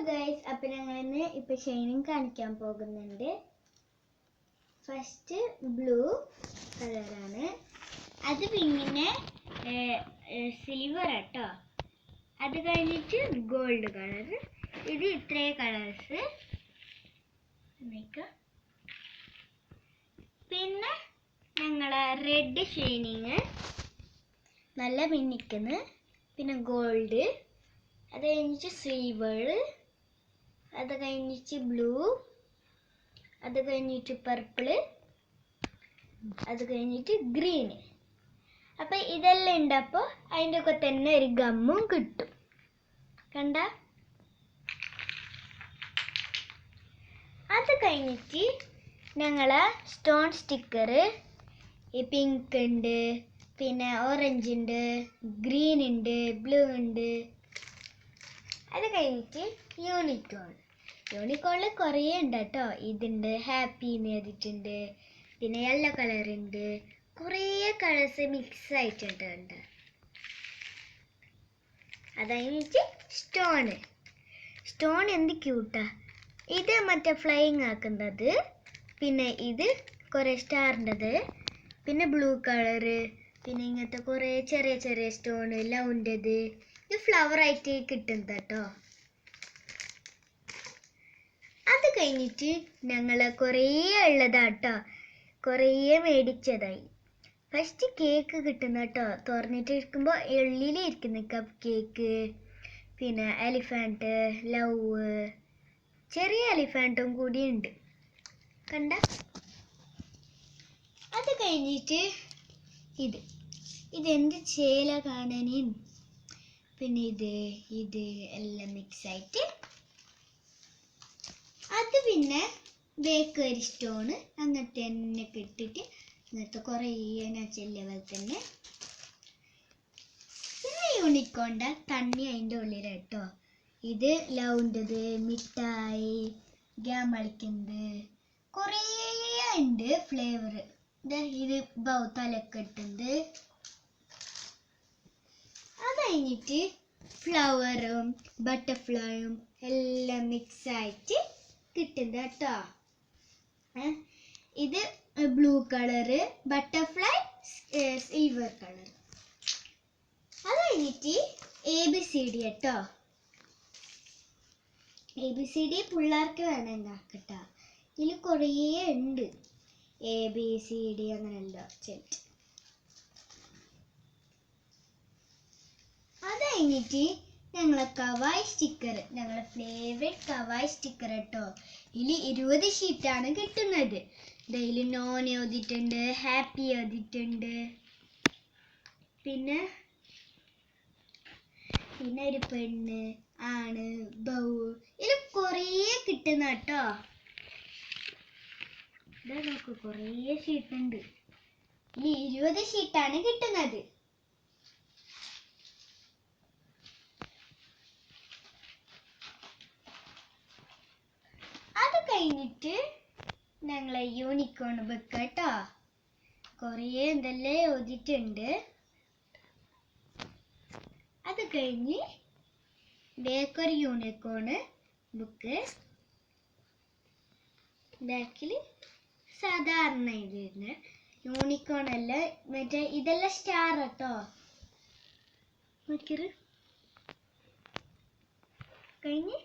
Guys, അപ്പം ഞങ്ങൾ ഇപ്പൊ ഷൈനിങ് കാണിക്കാൻ പോകുന്നുണ്ട്. ഫസ്റ്റ് ബ്ലൂ കളറാണ്, അത് പിന്നെ സിൽവർ കേട്ടോ. അത് കഴിഞ്ഞിട്ട് ഗോൾഡ് കളർ. ഇത് ഇത്രയും കളേഴ്സ്. പിന്നെ ഞങ്ങളെ റെഡ് ഷൈനിങ് നല്ല മിന്നിക്കുന്നു. പിന്നെ ഗോൾഡ്, അത് കഴിഞ്ഞിട്ട് സിൽവർ, അത് കഴിഞ്ഞിട്ട് ബ്ലൂ, അത് കഴിഞ്ഞിട്ട് പർപ്പിള്, അത് കഴിഞ്ഞിട്ട് ഗ്രീൻ. അപ്പം ഇതെല്ലാം ഉണ്ടപ്പോൾ അതിൻ്റെ ഒക്കെ തന്നെ ഒരു ഗമ്മും കിട്ടും. കണ്ട? അത് കഴിഞ്ഞിട്ട് ഞങ്ങളെ സ്റ്റോൺ സ്റ്റിക്കർ പിങ്ക് ഉണ്ട്, പിന്നെ ഓറഞ്ച് ഉണ്ട്, ഗ്രീൻ ഉണ്ട്, ബ്ലൂ ഉണ്ട്. അത് കഴിഞ്ഞിട്ട് യൂണിക്കോണിൽ കുറേ ഉണ്ട് കേട്ടോ. ഇതുണ്ട്, ഹാപ്പി എന്ന് എഴുതിയിട്ടുണ്ട്, പിന്നെ യെല്ലോ കളർ ഉണ്ട്, കുറേ കളേഴ്സ് മിക്സ് ആയിട്ടുണ്ട്. അത് കഴിഞ്ഞിട്ട് സ്റ്റോൺ എന്ത് ക്യൂട്ടാ. ഇത് മറ്റേ ഫ്ലൈയിങ് ആക്കുന്നത്, പിന്നെ ഇത് കുറേ സ്റ്റാറിൻ്റെത്, പിന്നെ ബ്ലൂ കളറ്, പിന്നെ ഇങ്ങനത്തെ കുറേ ചെറിയ ചെറിയ സ്റ്റോൺ ലൗൻ്റെത്. ഇത് ഫ്ലവർ ആയിട്ട് കിട്ടുന്നത് കേട്ടോ. അത് കഴിഞ്ഞിട്ട് ഞങ്ങൾ കുറേ ഉള്ളതാട്ടോ, കുറേ മേടിച്ചതായി. ഫസ്റ്റ് കേക്ക് കിട്ടുന്ന കേട്ടോ. തുറന്നിട്ടിരിക്കുമ്പോൾ ഉള്ളിലിരിക്കുന്ന കപ്പ് കേക്ക്, പിന്നെ എലിഫാൻറ്റ്, ലവ്, ചെറിയ എലിഫാൻറ്റും കൂടി ഉണ്ട്. കണ്ട? അത് കഴിഞ്ഞിട്ട് ഇതെന്ത് ചേല കാണാനേ. പിന്നെ ഇത് എല്ലാം മിക്സ് ആയിട്ട്. അത് പിന്നെ ബേക്കറി സ്റ്റോണ് അങ്ങനത്തെ തന്നെ ഇട്ടിട്ട് ഇങ്ങനത്തെ കുറേ ചെല്ലിയ പോലെ തന്നെ. പിന്നെ യൂണിക്കോണ്ട തണ്ണി അതിൻ്റെ ഉള്ളിൽ കേട്ടോ. ഇത് ലൗൻ്റെത്, മിഠായി, ഗ്യാം കളിക്കുന്നത്, കുറേ ഉണ്ട് ഫ്ലേവർ. ഇത് തലൊക്കെ ഇട്ടുണ്ട്. അത് കഴിഞ്ഞിട്ട് ഫ്ലവറും ബട്ടർഫ്ലൈയും എല്ലാം മിക്സ് ആയിട്ട് കിട്ടുന്നത് കേട്ടോ. ഇത് blue colour, butterfly silver colour. അത് കഴിഞ്ഞിട്ട് ABCD കേട്ടോ. ABCD പിള്ളേർക്ക് വേണമെങ്കിൽ ആക്കട്ടോ. ഇതിൽ കുറേ ഉണ്ട്, ABCD അങ്ങനെയല്ലോ ചെറ്റ്. അത് കഴിഞ്ഞിട്ട് ഞങ്ങളെ കവായ് സ്റ്റിക്കർ, ഞങ്ങളെ ഫേവറേറ്റ് കവായ് സ്റ്റിക്കർ കേട്ടോ. ഇതിൽ 20 ഷീറ്റാണ് കിട്ടുന്നത്. ഇതിൽ നോൺ എഴുതിയിട്ടുണ്ട്, ഹാപ്പി എഴുതിയിട്ടുണ്ട്, പിന്നെ ഒരു പെണ്ണ്, ആണ്, ബൗ. ഇതിൽ കുറേ കിട്ടുന്ന കേട്ടോ. ഇതാ നോക്കൂ, കുറേ ഷീറ്റുണ്ട്. ഈ 20 ഷീറ്റാണ് കിട്ടുന്നത്. അത് കഴിഞ്ഞിട്ട് ഞങ്ങളെ യൂണിക്കോൺ ബുക്ക് കേട്ടോ. കുറേ എന്തെല്ലാം എഴുതിയിട്ടുണ്ട്. അത് കഴിഞ്ഞ് ബേക്കറി യൂണിക്കോണ് ബുക്ക്. ബാക്കിൽ സാധാരണ ഇതിന് യൂണിക്കോൺ അല്ല, മറ്റേ ഇതെല്ലാം സ്റ്റാർ കേട്ടോ. നോക്കിയത് കഴിഞ്ഞ്